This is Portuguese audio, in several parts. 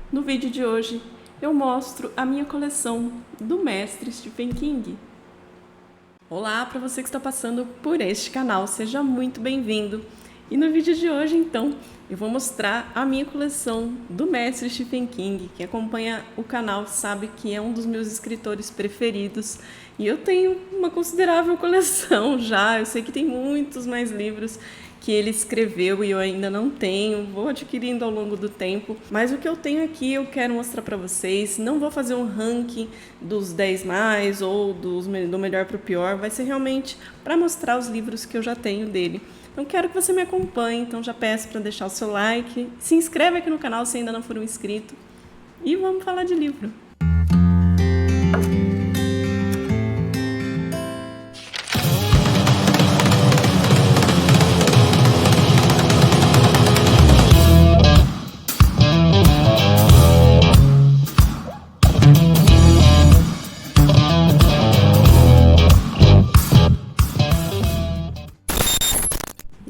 No vídeo de hoje eu mostro a minha coleção do mestre Stephen King. Olá para você que está passando por este canal, seja muito bem-vindo. E no vídeo de hoje então eu vou mostrar a minha coleção do mestre Stephen King. Quem acompanha o canal sabe que é um dos meus escritores preferidos e eu tenho uma considerável coleção já. Eu sei que tem muitos mais livros que ele escreveu e eu ainda não tenho, vou adquirindo ao longo do tempo, mas o que eu tenho aqui eu quero mostrar para vocês. Não vou fazer um ranking dos 10 mais ou do melhor para o pior, vai ser realmente para mostrar os livros que eu já tenho dele. Então quero que você me acompanhe, então já peço para deixar o seu like, se inscreve aqui no canal se ainda não for um inscrito e vamos falar de livro.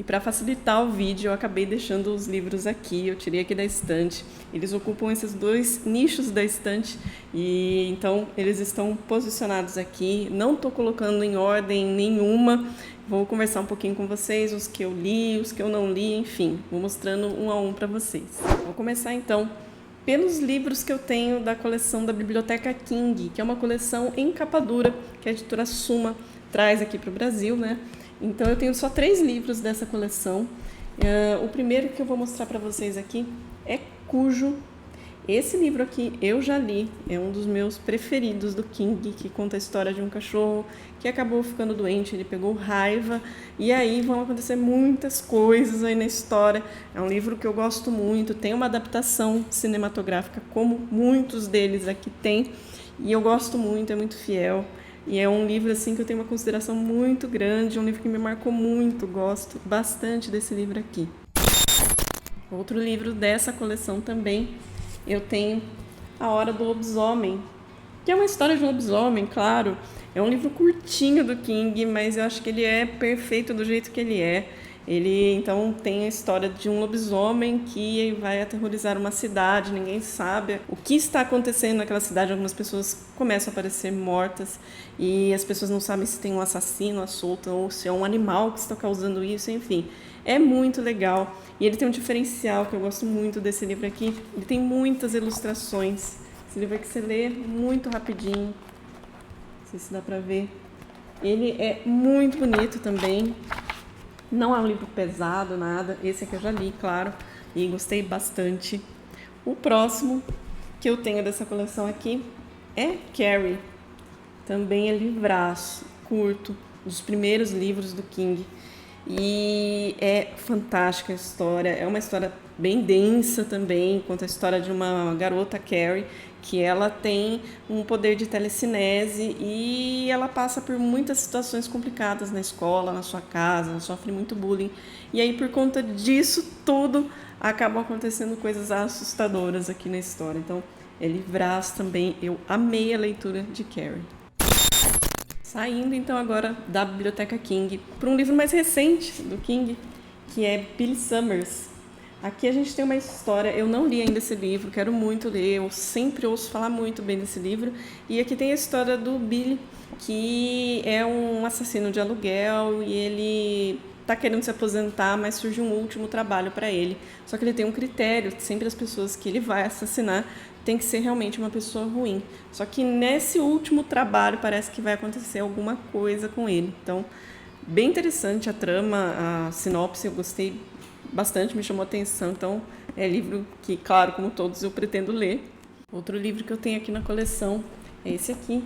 Para facilitar o vídeo, eu acabei deixando os livros aqui, eu tirei aqui da estante. Eles ocupam esses dois nichos da estante e então eles estão posicionados aqui. Não estou colocando em ordem nenhuma. Vou conversar um pouquinho com vocês, os que eu li, os que eu não li, enfim. Vou mostrando um a um para vocês. Vou começar então pelos livros que eu tenho da coleção da Biblioteca King, que é uma coleção em capa dura que a editora Suma traz aqui para o Brasil, né? Então eu tenho só 3 livros dessa coleção. O primeiro que eu vou mostrar para vocês aqui é Cujo. Esse livro aqui eu já li, é um dos meus preferidos do King, que conta a história de um cachorro que acabou ficando doente, ele pegou raiva e aí vão acontecer muitas coisas aí na história. É um livro que eu gosto muito, tem uma adaptação cinematográfica como muitos deles aqui tem e eu gosto muito, é muito fiel. E é um livro assim que eu tenho uma consideração muito grande, um livro que me marcou muito, gosto bastante desse livro aqui. Outro livro dessa coleção também, eu tenho A Hora do Lobisomem, que é uma história de um lobisomem, claro. É um livro curtinho do King, mas eu acho que ele é perfeito do jeito que ele é. Ele, então, tem a história de um lobisomem que vai aterrorizar uma cidade, ninguém sabe o que está acontecendo naquela cidade, algumas pessoas começam a aparecer mortas e as pessoas não sabem se tem um assassino à solta ou se é um animal que está causando isso, enfim. É muito legal e ele tem um diferencial que eu gosto muito desse livro aqui, ele tem muitas ilustrações. Esse livro aqui você lê muito rapidinho, não sei se dá para ver. Ele é muito bonito também. Não é um livro pesado, nada. Esse aqui eu já li, claro, e gostei bastante. O próximo que eu tenho dessa coleção aqui é Carrie. Também é livraço, curto, dos primeiros livros do King. E é fantástica a história. É uma história bem densa também, conta a história de uma garota, Carrie, que ela tem um poder de telecinese e ela passa por muitas situações complicadas na escola, na sua casa, ela sofre muito bullying. E aí, por conta disso tudo, acabam acontecendo coisas assustadoras aqui na história. Então, é livraço também. Eu amei a leitura de Carrie. Saindo então agora da Biblioteca King para um livro mais recente do King, que é Billy Summers. Aqui a gente tem uma história, eu não li ainda esse livro, quero muito ler, eu sempre ouço falar muito bem desse livro. E aqui tem a história do Billy, que é um assassino de aluguel e ele está querendo se aposentar, mas surge um último trabalho para ele. Só que ele tem um critério, sempre as pessoas que ele vai assassinar tem que ser realmente uma pessoa ruim. Só que nesse último trabalho parece que vai acontecer alguma coisa com ele. Então, bem interessante a trama, a sinopse, eu gostei bastante, me chamou a atenção. Então, é livro que, claro, como todos, eu pretendo ler. Outro livro que eu tenho aqui na coleção é esse aqui,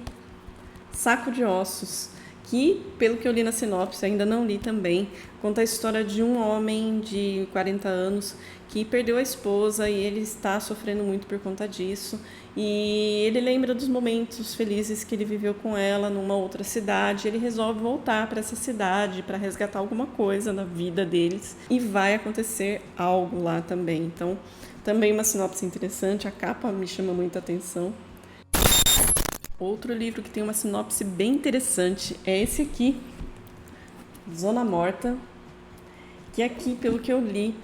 Saco de Ossos, que, pelo que eu li na sinopse, ainda não li também, conta a história de um homem de 40 anos que perdeu a esposa e ele está sofrendo muito por conta disso. E ele lembra dos momentos felizes que ele viveu com ela numa outra cidade. Ele resolve voltar para essa cidade para resgatar alguma coisa na vida deles e vai acontecer algo lá também. Então, também uma sinopse interessante, a capa me chama muita atenção. Outro livro que tem uma sinopse bem interessante é esse aqui, Zona Morta, que aqui, pelo que eu li,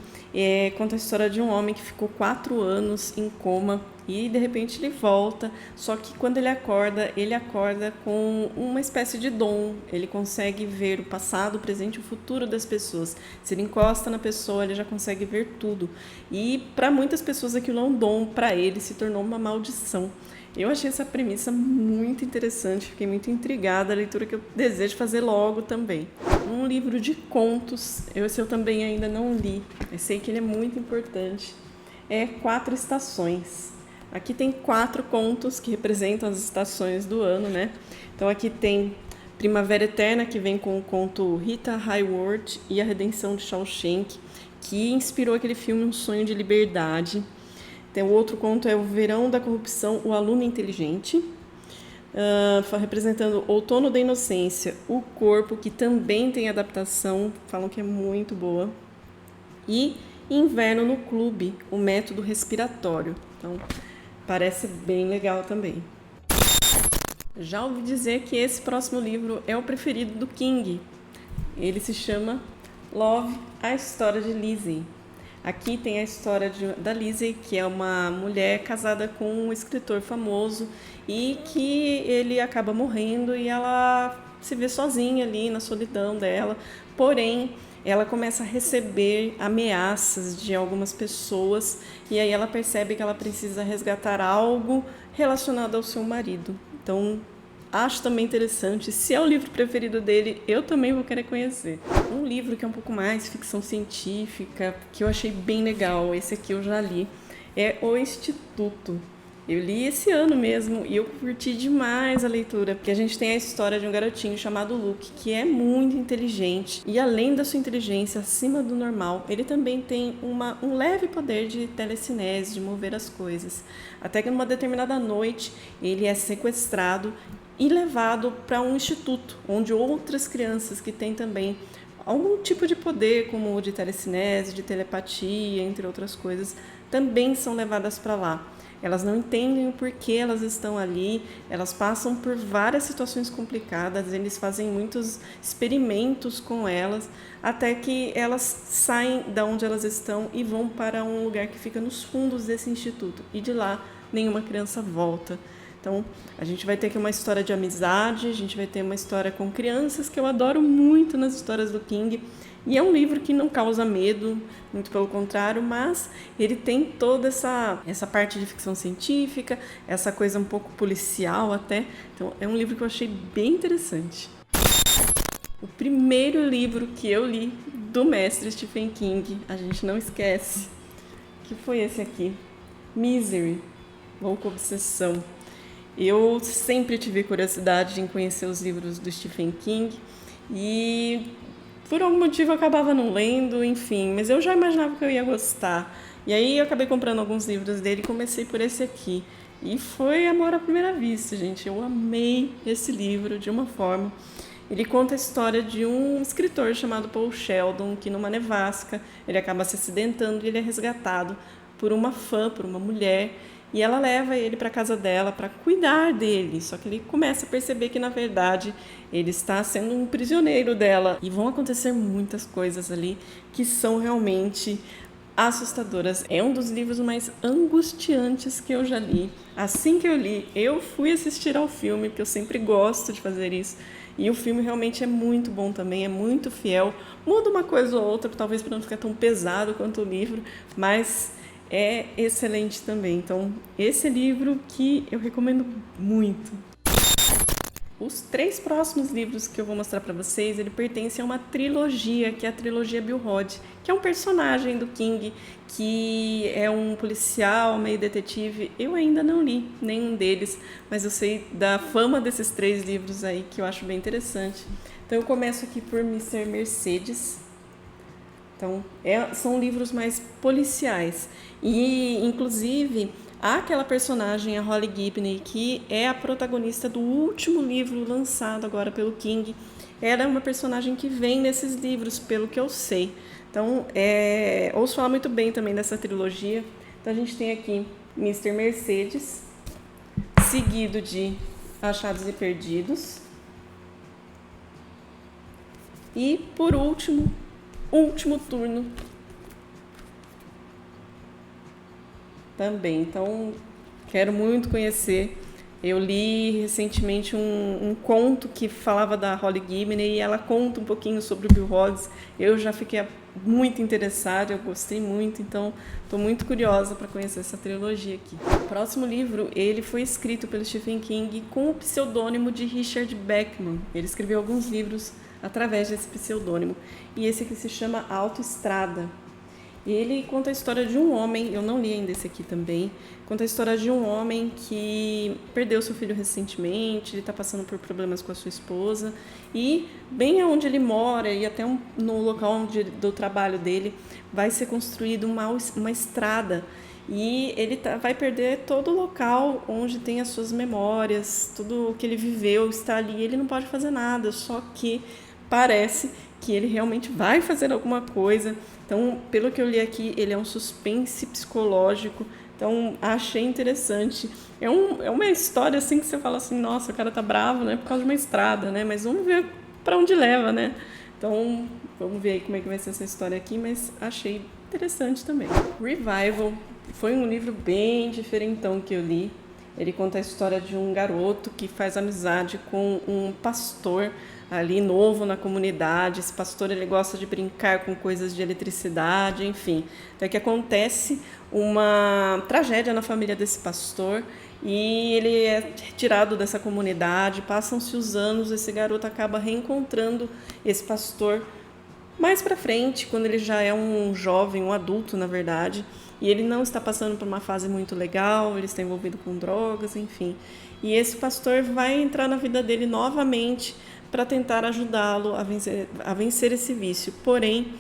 Conta a história de um homem que ficou 4 anos em coma e de repente ele volta, só que quando ele acorda com uma espécie de dom. Ele consegue ver o passado, o presente e o futuro das pessoas. Se ele encosta na pessoa, ele já consegue ver tudo. E para muitas pessoas aquilo é um dom, para ele se tornou uma maldição. Eu achei essa premissa muito interessante, fiquei muito intrigada, a leitura que eu desejo fazer logo também. Um livro de contos, esse eu também ainda não li, eu sei que ele é muito importante, é 4 Estações. Aqui tem 4 contos que representam as estações do ano, né? Então aqui tem Primavera Eterna, que vem com o conto Rita Hayworth e a Redenção de Shawshank, que inspirou aquele filme Um Sonho de Liberdade. Tem o outro conto, é O Verão da Corrupção, O Aluno Inteligente, representando Outono da Inocência, O Corpo, que também tem adaptação, falam que é muito boa, e Inverno no Clube, O Método Respiratório. Então, parece bem legal também. Já ouvi dizer que esse próximo livro é o preferido do King. Ele se chama Love, a História de Lizzie. Aqui tem a história da Lizzie, que é uma mulher casada com um escritor famoso e que ele acaba morrendo e ela se vê sozinha ali na solidão dela. Porém, ela começa a receber ameaças de algumas pessoas e aí ela percebe que ela precisa resgatar algo relacionado ao seu marido. Então, acho também interessante. Se é o livro preferido dele, eu também vou querer conhecer. Um livro que é um pouco mais ficção científica, que eu achei bem legal, esse aqui eu já li, é O Instituto. Eu li esse ano mesmo e eu curti demais a leitura, porque a gente tem a história de um garotinho chamado Luke, que é muito inteligente e além da sua inteligência acima do normal, ele também tem um leve poder de telecinese, de mover as coisas. Até que numa determinada noite ele é sequestrado e levado para um instituto, onde outras crianças que têm também algum tipo de poder, como o de telecinese, de telepatia, entre outras coisas, também são levadas para lá. Elas não entendem o porquê elas estão ali, elas passam por várias situações complicadas, eles fazem muitos experimentos com elas, até que elas saem da onde elas estão e vão para um lugar que fica nos fundos desse instituto. E de lá, nenhuma criança volta. Então, a gente vai ter aqui uma história de amizade, a gente vai ter uma história com crianças, que eu adoro muito nas histórias do King. E é um livro que não causa medo, muito pelo contrário, mas ele tem toda essa parte de ficção científica, essa coisa um pouco policial até. Então, é um livro que eu achei bem interessante. O primeiro livro que eu li do mestre Stephen King, a gente não esquece, que foi esse aqui, Misery, Louca Obsessão. Eu sempre tive curiosidade em conhecer os livros do Stephen King e por algum motivo eu acabava não lendo, enfim, mas eu já imaginava que eu ia gostar. E aí eu acabei comprando alguns livros dele e comecei por esse aqui. E foi amor à primeira vista, gente. Eu amei esse livro de uma forma. Ele conta a história de um escritor chamado Paul Sheldon, que numa nevasca ele acaba se acidentando e ele é resgatado por uma fã, por uma mulher. E ela leva ele para a casa dela para cuidar dele, só que ele começa a perceber que, na verdade, ele está sendo um prisioneiro dela. E vão acontecer muitas coisas ali que são realmente assustadoras. É um dos livros mais angustiantes que eu já li. Assim que eu li, eu fui assistir ao filme, porque eu sempre gosto de fazer isso. E o filme realmente é muito bom também, é muito fiel. Muda uma coisa ou outra, talvez para não ficar tão pesado quanto o livro, mas é excelente também. Então, esse livro que eu recomendo muito. Os 3 próximos livros que eu vou mostrar para vocês, ele pertence a uma trilogia, que é a trilogia Bill Hodge, que é um personagem do King, que é um policial, meio detetive. Eu ainda não li nenhum deles, mas eu sei da fama desses 3 livros aí, que eu acho bem interessante. Então, eu começo aqui por Mr. Mercedes. Então, são livros mais policiais. E, inclusive, há aquela personagem, a Holly Gibney, que é a protagonista do último livro lançado agora pelo King. Ela é uma personagem que vem nesses livros, pelo que eu sei. Então, ouço falar muito bem também dessa trilogia. Então, a gente tem aqui Mr. Mercedes, seguido de Achados e Perdidos. E, por último Turno, também. Então, quero muito conhecer. Eu li recentemente um conto que falava da Holly Gibney e ela conta um pouquinho sobre o Bill Hoggs. Eu já fiquei muito interessada, eu gostei muito, então estou muito curiosa para conhecer essa trilogia aqui. O próximo livro, ele foi escrito pelo Stephen King com o pseudônimo de Richard Bachman. Ele escreveu alguns livros através desse pseudônimo. E esse aqui se chama Autoestrada. Ele conta a história de um homem, eu não li ainda esse aqui também, conta a história de um homem que perdeu seu filho recentemente, ele está passando por problemas com a sua esposa e bem onde ele mora e até no local do trabalho dele vai ser construída uma estrada e ele vai perder todo o local onde tem as suas memórias, tudo o que ele viveu está ali, ele não pode fazer nada, só que parece que ele realmente vai fazer alguma coisa. Então, pelo que eu li aqui, ele é um suspense psicológico. Então, achei interessante. É uma história assim que você fala assim, nossa, o cara tá bravo, né? Por causa de uma estrada, né? Mas vamos ver para onde leva, né? Então, vamos ver aí como é que vai ser essa história aqui, mas achei interessante também. Revival foi um livro bem diferentão que eu li. Ele conta a história de um garoto que faz amizade com um pastor ali novo na comunidade. Esse pastor ele gosta de brincar com coisas de eletricidade, enfim. Até que acontece uma tragédia na família desse pastor e ele é tirado dessa comunidade. Passam-se os anos, esse garoto acaba reencontrando esse pastor mais para frente, quando ele já é um jovem, um adulto, na verdade, e ele não está passando por uma fase muito legal, ele está envolvido com drogas, enfim. E esse pastor vai entrar na vida dele novamente para tentar ajudá-lo a vencer esse vício. Porém,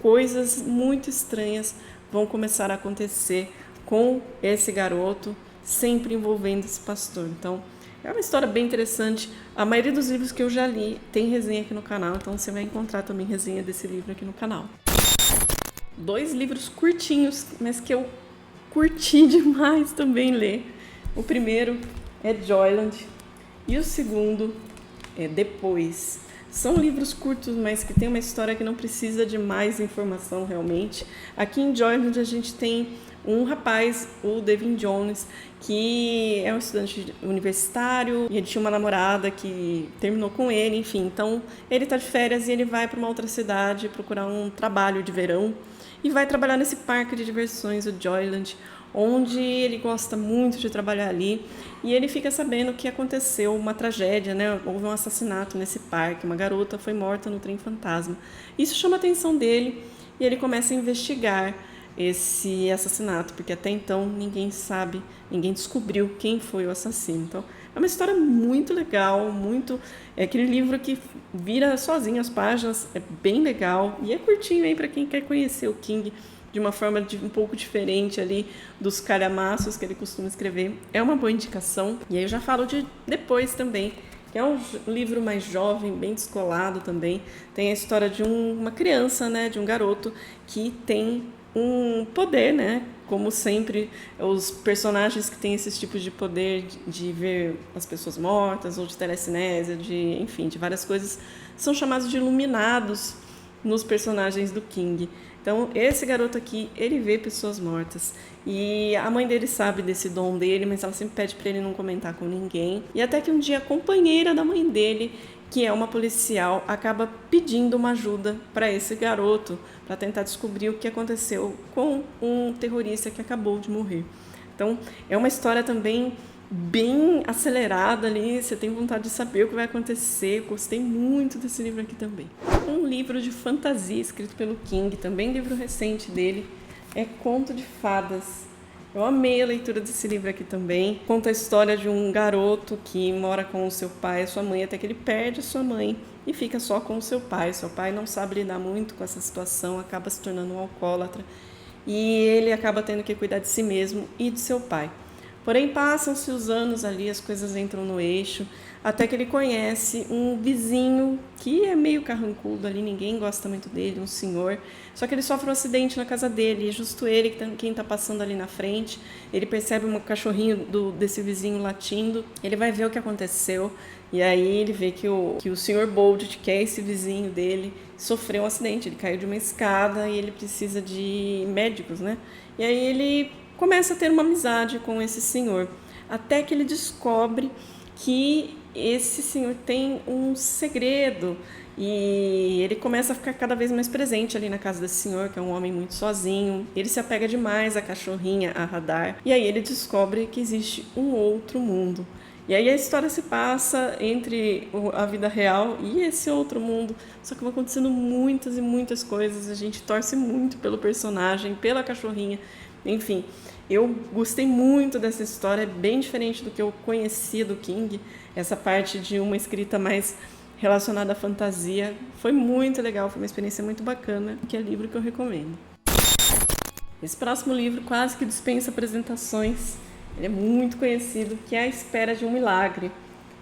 coisas muito estranhas vão começar a acontecer com esse garoto, sempre envolvendo esse pastor. Então, é uma história bem interessante. A maioria dos livros que eu já li tem resenha aqui no canal, então você vai encontrar também resenha desse livro aqui no canal. 2 livros curtinhos, mas que eu curti demais também ler. O primeiro é Joyland e o segundo é Depois. São livros curtos, mas que tem uma história que não precisa de mais informação realmente. Aqui em Joyland a gente tem um rapaz, o Devin Jones, que é um estudante universitário e ele tinha uma namorada que terminou com ele, enfim. Então ele está de férias e ele vai para uma outra cidade procurar um trabalho de verão e vai trabalhar nesse parque de diversões, o Joyland, onde ele gosta muito de trabalhar ali e ele fica sabendo que aconteceu uma tragédia, né? Houve um assassinato nesse parque, uma garota foi morta no trem fantasma. Isso chama a atenção dele e ele começa a investigar esse assassinato, porque até então ninguém sabe, ninguém descobriu quem foi o assassino. Então, é uma história muito legal, é aquele livro que vira sozinho as páginas, é bem legal e é curtinho aí para quem quer conhecer o King de uma forma um pouco diferente ali dos calhamaços que ele costuma escrever. É uma boa indicação. E aí eu já falo de Depois também, que é um livro mais jovem, bem descolado também. Tem a história de uma criança, né, de um garoto que tem um poder, né? Como sempre, os personagens que têm esses tipos de poder de ver as pessoas mortas ou de telecinésia, enfim, de várias coisas, são chamados de iluminados nos personagens do King. Então, esse garoto aqui, ele vê pessoas mortas. E a mãe dele sabe desse dom dele, mas ela sempre pede para ele não comentar com ninguém. E até que um dia a companheira da mãe dele, que é uma policial, acaba pedindo uma ajuda para esse garoto, para tentar descobrir o que aconteceu com um terrorista que acabou de morrer. Então, é uma história também bem acelerada ali, você tem vontade de saber o que vai acontecer. Eu gostei muito desse livro aqui também. Um livro de fantasia escrito pelo King, também livro recente dele, é Conto de Fadas. Eu amei a leitura desse livro aqui também. Conta a história de um garoto que mora com o seu pai e a sua mãe, até que ele perde a sua mãe e fica só com o seu pai. Seu pai não sabe lidar muito com essa situação, acaba se tornando um alcoólatra e ele acaba tendo que cuidar de si mesmo e de seu pai. Porém, passam-se os anos ali, as coisas entram no eixo, até que ele conhece um vizinho que é meio carrancudo ali, ninguém gosta muito dele, um senhor. Só que ele sofre um acidente na casa dele, e justo ele, quem está passando ali na frente, ele percebe um cachorrinho desse vizinho latindo, ele vai ver o que aconteceu, e aí ele vê que o senhor Bold, que é esse vizinho dele, sofreu um acidente, ele caiu de uma escada e ele precisa de médicos, né? E aí ele começa a ter uma amizade com esse senhor, até que ele descobre que esse senhor tem um segredo e ele começa a ficar cada vez mais presente ali na casa desse senhor, que é um homem muito sozinho. Ele se apega demais à cachorrinha, a Radar, e aí ele descobre que existe um outro mundo. E aí a história se passa entre a vida real e esse outro mundo, só que vão acontecendo muitas e muitas coisas, a gente torce muito pelo personagem, pela cachorrinha, enfim. Eu gostei muito dessa história, é bem diferente do que eu conhecia do King, essa parte de uma escrita mais relacionada à fantasia. Foi muito legal, foi uma experiência muito bacana, que é livro que eu recomendo. Esse próximo livro quase que dispensa apresentações, ele é muito conhecido, que é A Espera de um Milagre.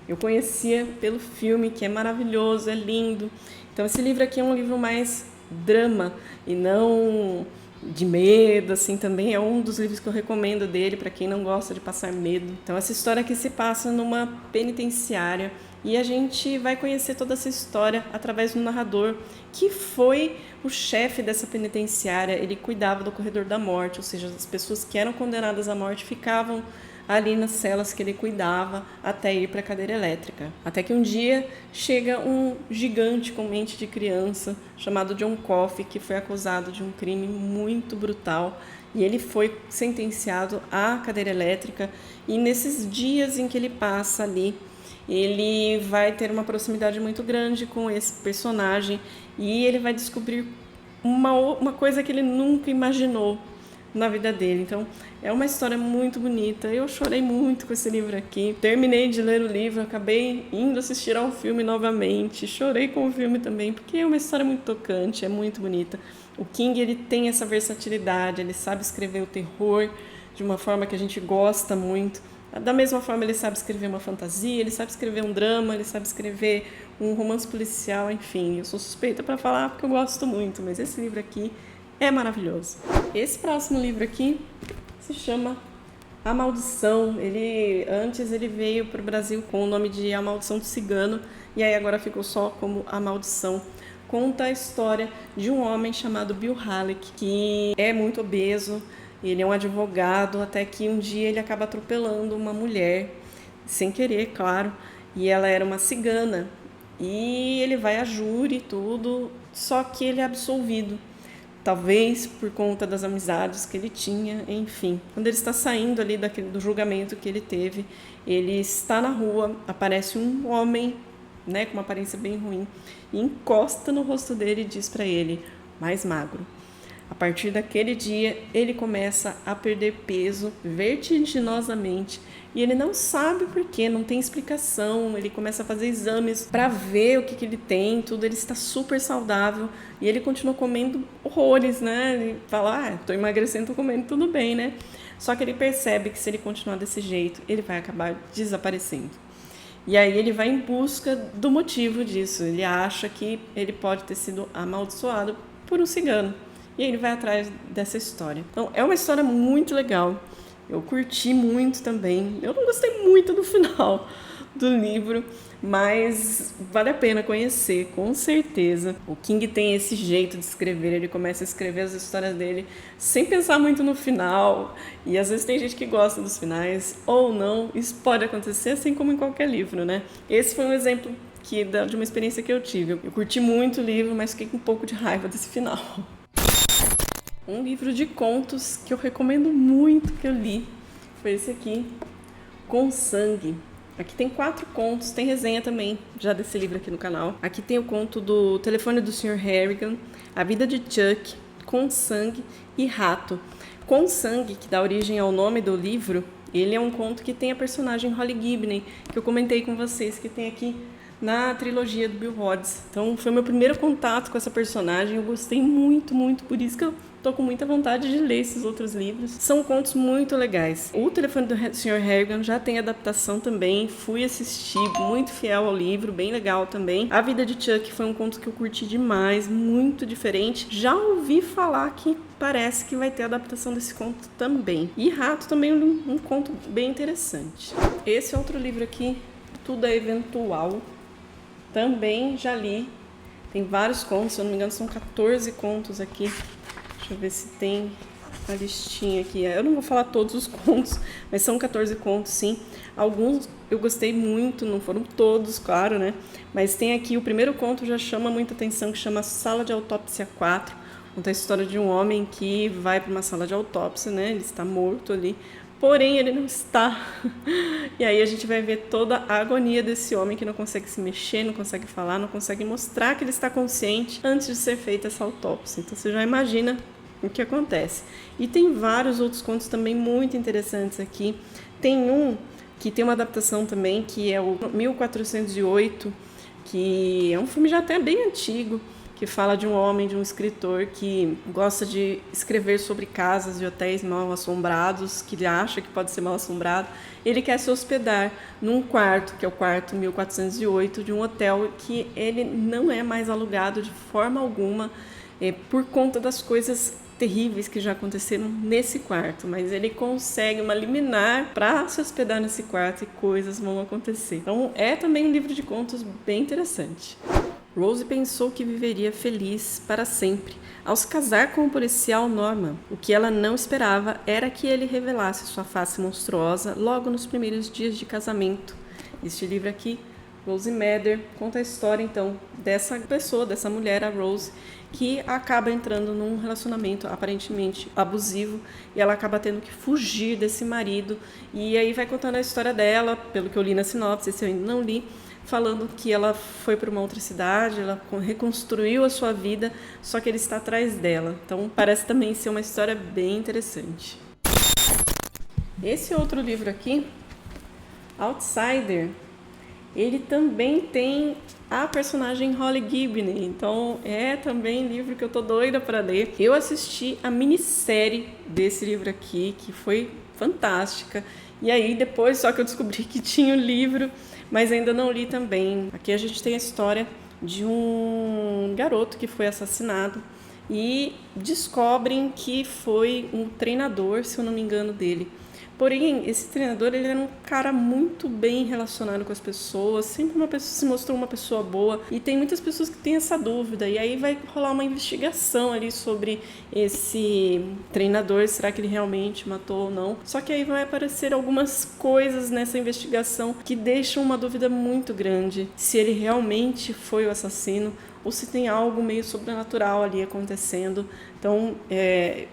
Eu conhecia pelo filme, que é maravilhoso, é lindo. Então esse livro aqui é um livro mais drama e não de medo, assim, também é um dos livros que eu recomendo dele para quem não gosta de passar medo. Então essa história aqui se passa numa penitenciária e a gente vai conhecer toda essa história através do narrador, que foi o chefe dessa penitenciária. Ele cuidava do corredor da morte, ou seja, as pessoas que eram condenadas à morte ficavam ali nas celas que ele cuidava até ir para a cadeira elétrica. Até que um dia chega um gigante com mente de criança chamado John Coffey, que foi acusado de um crime muito brutal e ele foi sentenciado à cadeira elétrica. E nesses dias em que ele passa ali, ele vai ter uma proximidade muito grande com esse personagem e ele vai descobrir uma coisa que ele nunca imaginou na vida dele. Então é uma história muito bonita. Eu chorei muito com esse livro aqui. Terminei de ler o livro, acabei indo assistir ao filme novamente. Chorei com o filme também, porque é uma história muito tocante, é muito bonita. O King, ele tem essa versatilidade, ele sabe escrever o terror de uma forma que a gente gosta muito. Da mesma forma, ele sabe escrever uma fantasia, ele sabe escrever um drama, ele sabe escrever um romance policial, enfim. Eu sou suspeita para falar porque eu gosto muito, mas esse livro aqui é maravilhoso. Esse próximo livro aqui se chama A Maldição. Antes ele veio para o Brasil com o nome de A Maldição do Cigano, e aí agora ficou só como A Maldição. Conta a história de um homem chamado Bill Halleck, que é muito obeso. Ele é um advogado, até que um dia ele acaba atropelando uma mulher, sem querer, claro, e ela era uma cigana. E ele vai a júri e tudo, só que ele é absolvido. Talvez por conta das amizades que ele tinha, enfim. Quando ele está saindo ali do julgamento que ele teve, ele está na rua, aparece um homem, né, com uma aparência bem ruim, e encosta no rosto dele e diz para ele, mais magro. A partir daquele dia, ele começa a perder peso vertiginosamente e ele não sabe por quê, não tem explicação. Ele começa a fazer exames para ver o que ele tem, tudo. Ele está super saudável e ele continua comendo horrores, né? Ele fala, tô emagrecendo, tô comendo, tudo bem, né? Só que ele percebe que se ele continuar desse jeito, ele vai acabar desaparecendo. E aí ele vai em busca do motivo disso. Ele acha que ele pode ter sido amaldiçoado por um cigano. E ele vai atrás dessa história. Então, é uma história muito legal. Eu curti muito também. Eu não gostei muito do final do livro, mas vale a pena conhecer, com certeza. O King tem esse jeito de escrever. Ele começa a escrever as histórias dele sem pensar muito no final. E às vezes tem gente que gosta dos finais ou não. Isso pode acontecer, assim como em qualquer livro, né? Esse foi um exemplo de uma experiência que eu tive. Eu curti muito o livro, mas fiquei com um pouco de raiva desse final. Um livro de contos que eu recomendo muito que eu li foi esse aqui, Com Sangue. Aqui tem 4 contos, tem resenha também já desse livro aqui no canal. Aqui tem o conto do Telefone do Sr. Harrigan, A Vida de Chuck, Com Sangue e Rato. Com Sangue, que dá origem ao nome do livro, ele é um conto que tem a personagem Holly Gibney, que eu comentei com vocês, que tem aqui na trilogia do Bill Hodges. Então foi meu primeiro contato com essa personagem, eu gostei muito, muito, por isso que eu tô com muita vontade de ler esses outros livros. São contos muito legais. O Telefone do Sr. Harrigan já tem adaptação também, fui assistir, muito fiel ao livro, bem legal também. A Vida de Chuck foi um conto que eu curti demais, muito diferente. Já ouvi falar que parece que vai ter adaptação desse conto também. E Rato também um conto bem interessante. Esse outro livro aqui, Tudo é Eventual, também já li. Tem vários contos, se eu não me engano são 14 contos aqui. Deixa eu ver se tem a listinha aqui. Eu não vou falar todos os contos, mas são 14 contos, sim. Alguns eu gostei muito, não foram todos, claro, né? Mas tem aqui, o primeiro conto já chama muita atenção, que chama Sala de Autópsia 4. Conta a história de um homem que vai para uma sala de autópsia, né? Ele está morto ali, porém ele não está. E aí a gente vai ver toda a agonia desse homem que não consegue se mexer, não consegue falar, não consegue mostrar que ele está consciente antes de ser feita essa autópsia. Então você já imagina o que acontece. E tem vários outros contos também muito interessantes aqui. Tem um que tem uma adaptação também, que é o 1408, que é um filme já até bem antigo, que fala de um homem, de um escritor que gosta de escrever sobre casas e hotéis mal assombrados, que ele acha que pode ser mal assombrado. Ele quer se hospedar num quarto, que é o quarto 1408, de um hotel que ele não é mais alugado de forma alguma, por conta das coisas terríveis que já aconteceram nesse quarto, mas ele consegue uma liminar para se hospedar nesse quarto e coisas vão acontecer. Então é também um livro de contos bem interessante. Rose pensou que viveria feliz para sempre ao se casar com o policial Norman. O que ela não esperava era que ele revelasse sua face monstruosa logo nos primeiros dias de casamento. Este livro aqui, Rose Mather, conta a história então dessa pessoa, dessa mulher, a Rose, que acaba entrando num relacionamento aparentemente abusivo e ela acaba tendo que fugir desse marido. E aí vai contando a história dela, pelo que eu li na sinopse, esse eu ainda não li, falando que ela foi para uma outra cidade, ela reconstruiu a sua vida, só que ele está atrás dela. Então parece também ser uma história bem interessante. Esse outro livro aqui, Outsider, ele também tem a personagem Holly Gibney, então é também livro que eu tô doida para ler. Eu assisti a minissérie desse livro aqui, que foi fantástica, e aí depois só que eu descobri que tinha o livro, mas ainda não li também. Aqui a gente tem a história de um garoto que foi assassinado e descobrem que foi um treinador, se eu não me engano, dele. Porém, esse treinador, ele era um cara muito bem relacionado com as pessoas, sempre se mostrou uma pessoa boa, e tem muitas pessoas que têm essa dúvida, e aí vai rolar uma investigação ali sobre esse treinador, será que ele realmente matou ou não? Só que aí vai aparecer algumas coisas nessa investigação que deixam uma dúvida muito grande, se ele realmente foi o assassino, ou se tem algo meio sobrenatural ali acontecendo. Então,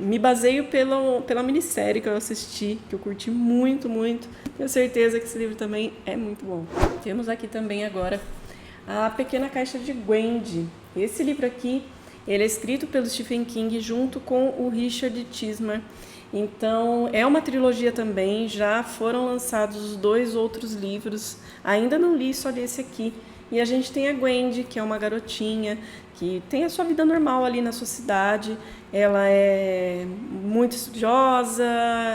me baseio pela minissérie que eu assisti, que eu curti muito, muito. Tenho certeza que esse livro também é muito bom. Temos aqui também agora A Pequena Caixa de Gwendy. Esse livro aqui, ele é escrito pelo Stephen King junto com o Richard Chizmar. Então, é uma trilogia também, já foram lançados os 2 outros livros. Ainda não li, só li esse aqui. E a gente tem a Gwendy, que é uma garotinha que tem a sua vida normal ali na sua cidade. Ela é muito estudiosa,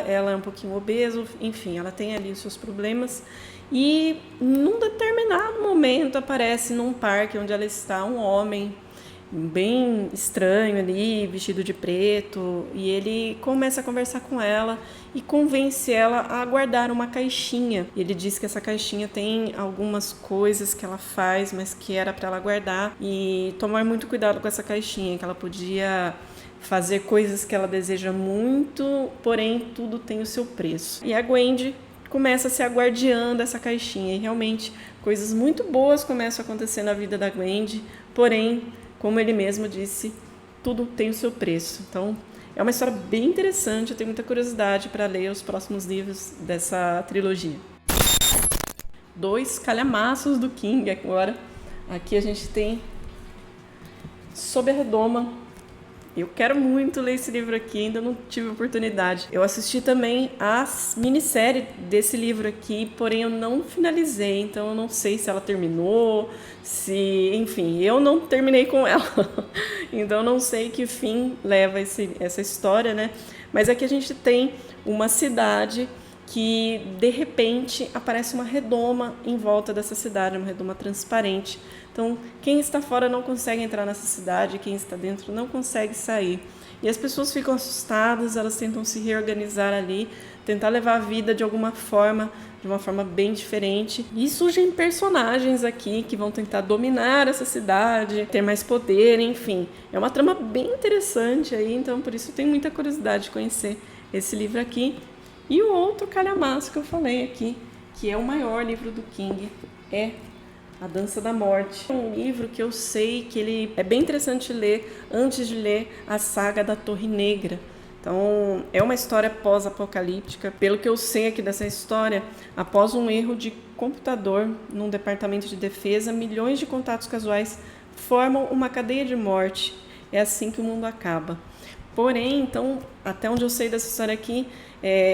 ela é um pouquinho obesa, enfim, ela tem ali os seus problemas. E num determinado momento aparece num parque onde ela está um homem bem estranho ali, vestido de preto, e ele começa a conversar com ela e convence ela a guardar uma caixinha. Ele diz que essa caixinha tem algumas coisas que ela faz, mas que era para ela guardar e tomar muito cuidado com essa caixinha, que ela podia fazer coisas que ela deseja muito, porém tudo tem o seu preço. E a Gwendy começa a ser a guardiã dessa caixinha, e realmente coisas muito boas começam a acontecer na vida da Gwendy, porém, como ele mesmo disse, tudo tem o seu preço. Então, é uma história bem interessante, eu tenho muita curiosidade para ler os próximos livros dessa trilogia. 2 calhamaços do King agora. Aqui a gente tem Sob a Redoma. Eu quero muito ler esse livro aqui, ainda não tive oportunidade. Eu assisti também a minissérie desse livro aqui, porém eu não finalizei, então eu não sei se ela terminou, enfim, eu não terminei com ela. Então eu não sei que fim leva essa história, né? Mas aqui a gente tem uma cidade que de repente aparece uma redoma em volta dessa cidade, uma redoma transparente. Então, quem está fora não consegue entrar nessa cidade, quem está dentro não consegue sair. e as pessoas ficam assustadas, elas tentam se reorganizar ali, tentar levar a vida de alguma forma, de uma forma bem diferente. E surgem personagens aqui que vão tentar dominar essa cidade, ter mais poder, enfim. É uma trama bem interessante aí, então por isso eu tenho muita curiosidade de conhecer esse livro aqui. E o outro calhamaço que eu falei aqui, que é o maior livro do King, é A Dança da Morte. É um livro que eu sei que ele é bem interessante ler antes de ler a saga da Torre Negra. Então, é uma história pós-apocalíptica. Pelo que eu sei aqui dessa história, após um erro de computador num departamento de defesa, milhões de contatos casuais formam uma cadeia de morte. É assim que o mundo acaba. Porém, então, até onde eu sei dessa história aqui,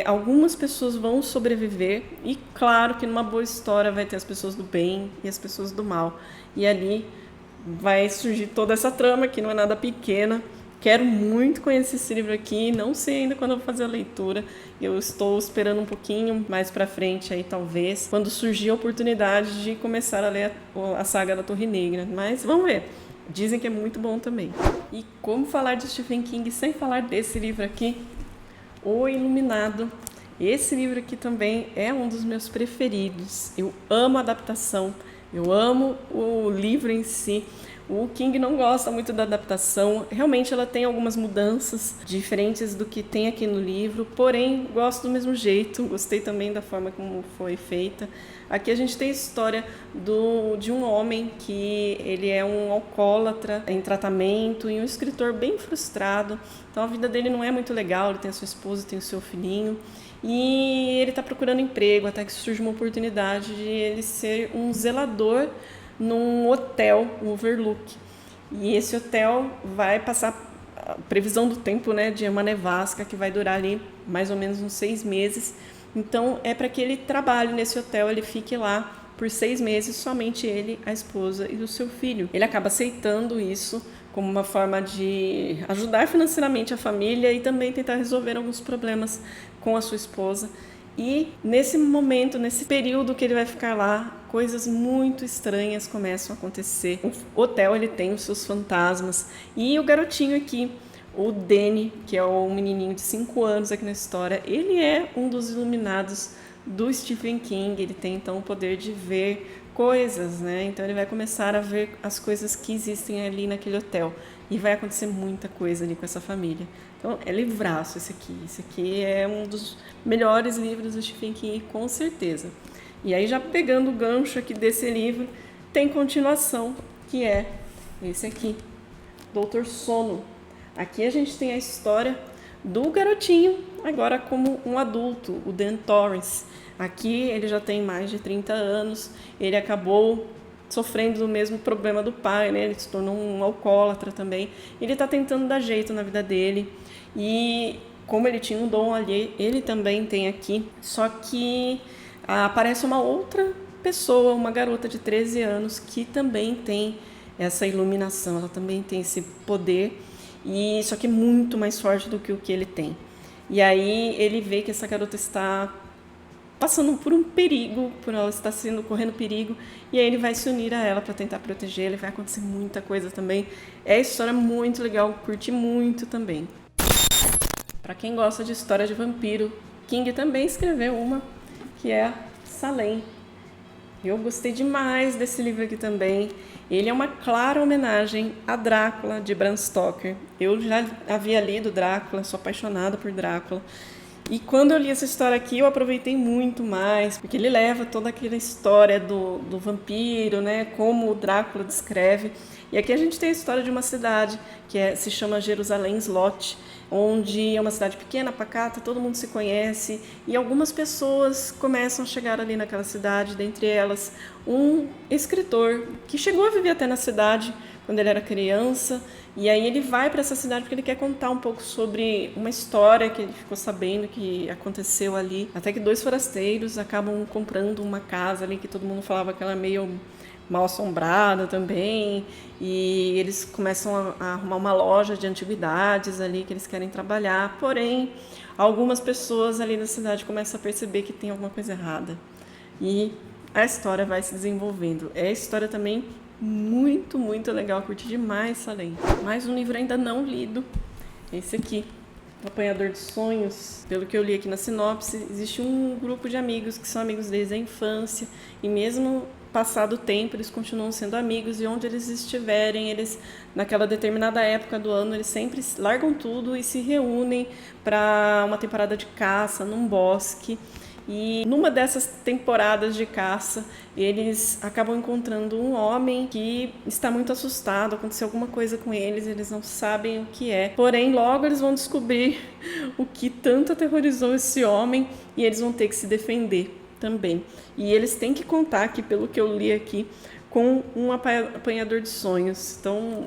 algumas pessoas vão sobreviver e claro que numa boa história vai ter as pessoas do bem e as pessoas do mal. E ali vai surgir toda essa trama que não é nada pequena. Quero muito conhecer esse livro aqui, não sei ainda quando eu vou fazer a leitura. Eu estou esperando um pouquinho mais pra frente aí, talvez, quando surgir a oportunidade de começar a ler a saga da Torre Negra. Mas vamos ver. Dizem que é muito bom também. E como falar de Stephen King sem falar desse livro aqui? O Iluminado. Esse livro aqui também é um dos meus preferidos. Eu amo a adaptação, eu amo o livro em si. O King não gosta muito da adaptação, realmente ela tem algumas mudanças diferentes do que tem aqui no livro, porém gosto do mesmo jeito, gostei também da forma como foi feita. Aqui a gente tem a história de um homem que ele é um alcoólatra em tratamento e um escritor bem frustrado, então a vida dele não é muito legal, ele tem a sua esposa, tem o seu filhinho, e ele está procurando emprego até que surge uma oportunidade de ele ser um zelador num hotel, um Overlook. E esse hotel vai passar a previsão do tempo, né, de uma nevasca que vai durar ali mais ou menos uns 6 meses. Então é para que ele trabalhe nesse hotel, ele fique lá por 6 meses, somente ele, a esposa e o seu filho. Ele acaba aceitando isso como uma forma de ajudar financeiramente a família e também tentar resolver alguns problemas com a sua esposa. E nesse momento, nesse período que ele vai ficar lá, coisas muito estranhas começam a acontecer. O hotel ele tem os seus fantasmas e o garotinho aqui, o Danny, que é o menininho de 5 anos aqui na história, ele é um dos iluminados do Stephen King. Ele tem então o poder de ver coisas, né? Então ele vai começar a ver as coisas que existem ali naquele hotel e vai acontecer muita coisa ali com essa família. Então é livraço esse aqui. Esse aqui é um dos melhores livros do Stephen King, com certeza. E aí, já pegando o gancho aqui desse livro, tem continuação, que é esse aqui, Doutor Sono. Aqui a gente tem a história do garotinho, agora como um adulto, o Dan Torrance. Aqui ele já tem mais de 30 anos, ele acabou sofrendo do mesmo problema do pai, né? Ele se tornou um alcoólatra também. Ele está tentando dar jeito na vida dele e como ele tinha um dom ali, ele também tem aqui, só que aparece uma outra pessoa, uma garota de 13 anos que também tem essa iluminação, ela também tem esse poder, e só que muito mais forte do que o que ele tem. E aí ele vê que essa garota está passando por um perigo, por ela estar correndo perigo, e aí ele vai se unir a ela para tentar protegê-la, e vai acontecer muita coisa também. É uma história muito legal, curti muito também. Para quem gosta de história de vampiro, King também escreveu uma, que é Salem. Eu gostei demais desse livro aqui também. Ele é uma clara homenagem a Drácula, de Bram Stoker. Eu já havia lido Drácula, sou apaixonada por Drácula. E quando eu li essa história aqui, eu aproveitei muito mais, porque ele leva toda aquela história do vampiro, né, como o Drácula descreve. E aqui a gente tem a história de uma cidade que se chama Jerusalém Slot, onde é uma cidade pequena, pacata, todo mundo se conhece, e algumas pessoas começam a chegar ali naquela cidade, dentre elas um escritor que chegou a viver até na cidade quando ele era criança, e aí ele vai para essa cidade porque ele quer contar um pouco sobre uma história que ele ficou sabendo que aconteceu ali, até que 2 forasteiros acabam comprando uma casa ali que todo mundo falava que ela é meio mal assombrada também, e eles começam a arrumar uma loja de antiguidades ali que eles querem trabalhar, porém algumas pessoas ali da cidade começam a perceber que tem alguma coisa errada e a história vai se desenvolvendo. É a história também muito, muito legal, curti demais Salem. Mais um livro ainda não lido Esse aqui, O Apanhador de Sonhos. Pelo que eu li aqui na sinopse, existe um grupo de amigos que são amigos desde a infância e mesmo passado o tempo, eles continuam sendo amigos e onde eles estiverem, eles, naquela determinada época do ano, eles sempre largam tudo e se reúnem para uma temporada de caça num bosque. E numa dessas temporadas de caça, eles acabam encontrando um homem que está muito assustado, aconteceu alguma coisa com eles, eles não sabem o que é. Porém, logo eles vão descobrir o que tanto aterrorizou esse homem e eles vão ter que se defender também. E eles têm que contar aqui, pelo que eu li aqui, com um apanhador de sonhos. Então,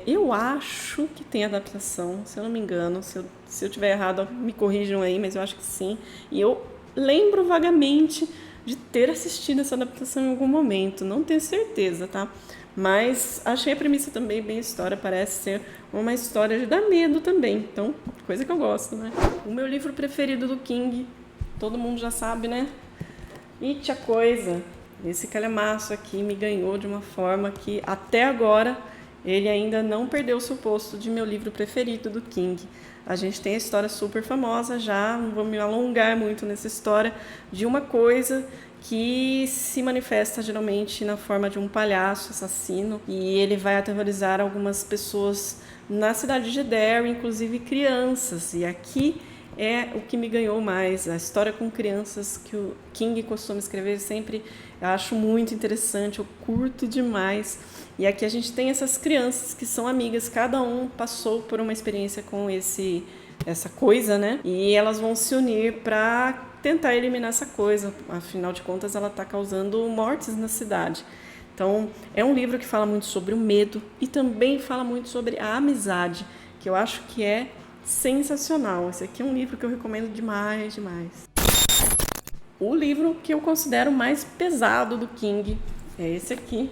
eu acho que tem adaptação, se eu não me engano. Se eu tiver errado, me corrijam aí, mas eu acho que sim. E eu lembro vagamente de ter assistido essa adaptação em algum momento. Não tenho certeza, tá? Mas achei a premissa também bem história. Parece ser uma história de dar medo também. Então, coisa que eu gosto, né? O meu livro preferido do King, todo mundo já sabe, né? It a Coisa. Esse calhamaço aqui me ganhou de uma forma que até agora ele ainda não perdeu o seu posto de meu livro preferido do King. A gente tem a história super famosa já, não vou me alongar muito nessa história, de uma coisa que se manifesta geralmente na forma de um palhaço assassino e ele vai aterrorizar algumas pessoas na cidade de Derry, inclusive crianças. E aqui é o que me ganhou mais, a história com crianças que o King costuma escrever sempre, eu acho muito interessante, eu curto demais. E aqui a gente tem essas crianças que são amigas, cada um passou por uma experiência com essa coisa, né? E elas vão se unir para tentar eliminar essa coisa, afinal de contas ela está causando mortes na cidade. Então é um livro que fala muito sobre o medo e também fala muito sobre a amizade, que eu acho que é sensacional. Esse aqui é um livro que eu recomendo demais, demais. O livro que eu considero mais pesado do King é esse aqui,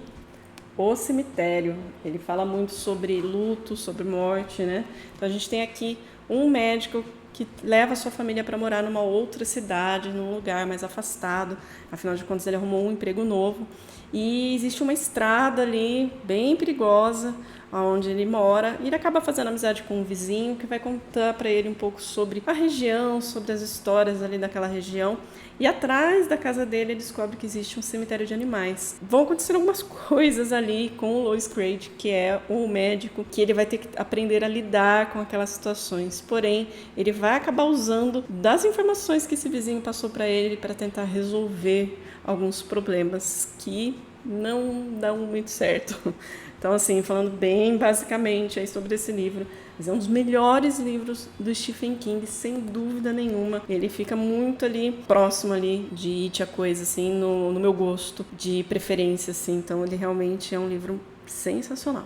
O Cemitério. Ele fala muito sobre luto, sobre morte, né? Então a gente tem aqui um médico que leva a sua família para morar numa outra cidade, num lugar mais afastado. Afinal de contas, ele arrumou um emprego novo. E existe uma estrada ali, bem perigosa, onde ele mora. E ele acaba fazendo amizade com um vizinho que vai contar para ele um pouco sobre a região, sobre as histórias ali daquela região. E atrás da casa dele, ele descobre que existe um cemitério de animais. Vão acontecer algumas coisas ali com o Louis Creed, que é o médico, que ele vai ter que aprender a lidar com aquelas situações. Porém, ele vai acabar usando das informações que esse vizinho passou para ele para tentar resolver alguns problemas que não dão muito certo. Então, assim, falando bem basicamente aí sobre esse livro, mas é um dos melhores livros do Stephen King, sem dúvida nenhuma. Ele fica muito ali, próximo ali de It a Coisa, assim, no meu gosto de preferência, assim. Então, ele realmente é um livro sensacional.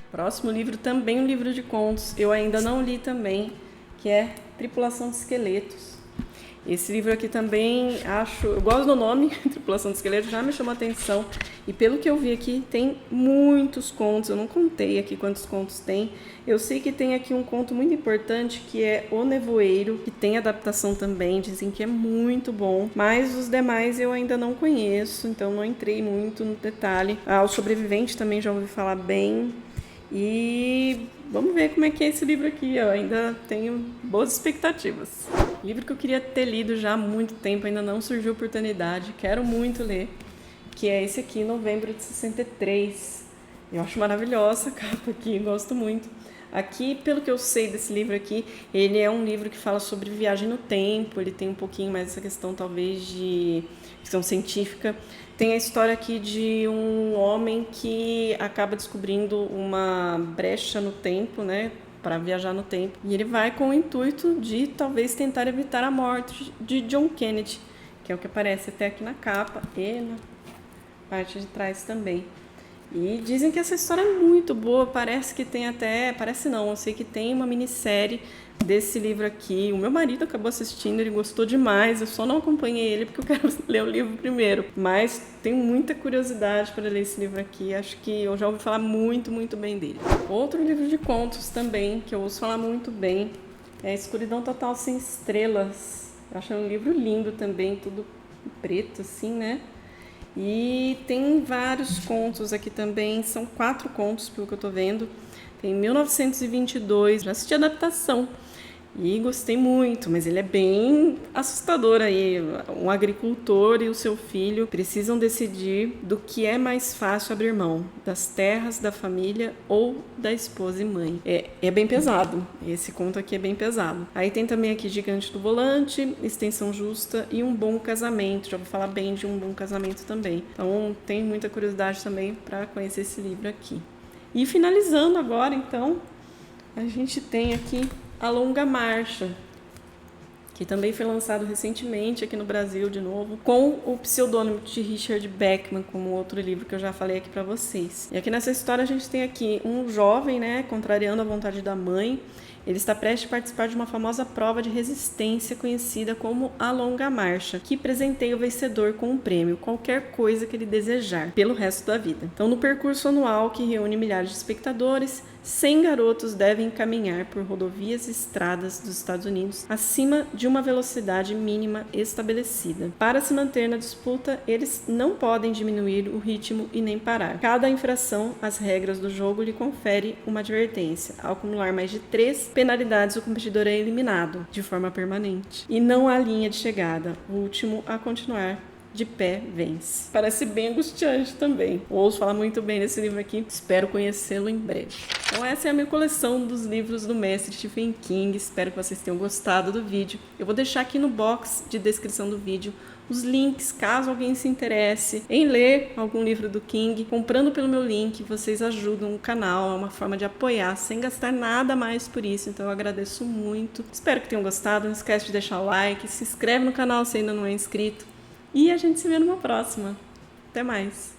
Próximo livro, também um livro de contos, eu ainda não li também, que é Tripulação de Esqueletos. Esse livro aqui também eu gosto do nome, Tripulação de Esqueletos, já me chamou a atenção. E pelo que eu vi aqui, tem muitos contos, eu não contei aqui quantos contos tem. Eu sei que tem aqui um conto muito importante, que é O Nevoeiro, que tem adaptação também, dizem que é muito bom. Mas os demais eu ainda não conheço, então não entrei muito no detalhe. O Sobrevivente também já ouvi falar bem. E vamos ver como é que é esse livro aqui, eu ainda tenho boas expectativas. Livro que eu queria ter lido já há muito tempo, ainda não surgiu oportunidade, quero muito ler, que é esse aqui, Novembro de 63. Eu acho maravilhosa a capa aqui, gosto muito. Aqui, pelo que eu sei desse livro aqui, ele é um livro que fala sobre viagem no tempo, ele tem um pouquinho mais essa questão talvez de questão científica. Tem a história aqui de um homem que acaba descobrindo uma brecha no tempo, né, para viajar no tempo. E ele vai com o intuito de talvez tentar evitar a morte de John Kennedy, que é o que aparece até aqui na capa e na parte de trás também. E dizem que essa história é muito boa, parece que tem até... Parece não, eu sei que tem uma minissérie desse livro aqui. O meu marido acabou assistindo, ele gostou demais, eu só não acompanhei ele porque eu quero ler o livro primeiro. Mas tenho muita curiosidade para ler esse livro aqui, acho que eu já ouvi falar muito, muito bem dele. Outro livro de contos também, que eu ouço falar muito bem, é Escuridão Total Sem Estrelas. Eu acho um livro lindo também, tudo preto assim, né? E tem vários contos aqui também, são 4 contos pelo que eu tô vendo. em 1922. Já assisti a adaptação e gostei muito, mas ele é bem assustador aí. Um agricultor e o seu filho precisam decidir do que é mais fácil abrir mão, das terras, da família ou da esposa e mãe. É bem pesado, esse conto aqui é bem pesado. Aí tem também aqui Gigante do Volante, Extensão Justa e Um Bom Casamento. Já vou falar bem de Um Bom Casamento também. Então tem muita curiosidade também para conhecer esse livro aqui. E finalizando agora, então, a gente tem aqui A Longa Marcha, que também foi lançado recentemente aqui no Brasil de novo, com o pseudônimo de Richard Bachman, como outro livro que eu já falei aqui para vocês. E aqui nessa história a gente tem aqui um jovem, contrariando a vontade da mãe. Ele está prestes a participar de uma famosa prova de resistência conhecida como a Longa Marcha, que presenteia o vencedor com um prêmio, qualquer coisa que ele desejar, pelo resto da vida. Então, no percurso anual que reúne milhares de espectadores, 100 garotos devem caminhar por rodovias e estradas dos Estados Unidos acima de uma velocidade mínima estabelecida. Para se manter na disputa, eles não podem diminuir o ritmo e nem parar. Cada infração às regras do jogo lhe confere uma advertência. Ao acumular mais de 3 penalidades, o competidor é eliminado de forma permanente. E não há linha de chegada. O último a continuar de pé vence. Parece bem angustiante também. Ouço falar muito bem desse livro aqui. Espero conhecê-lo em breve. Então essa é a minha coleção dos livros do mestre Stephen King. Espero que vocês tenham gostado do vídeo. Eu vou deixar aqui no box de descrição do vídeo os links, caso alguém se interesse em ler algum livro do King. Comprando pelo meu link, vocês ajudam o canal, é uma forma de apoiar, sem gastar nada mais por isso, então eu agradeço muito. Espero que tenham gostado, não esquece de deixar o like, se inscreve no canal se ainda não é inscrito, e a gente se vê numa próxima. Até mais!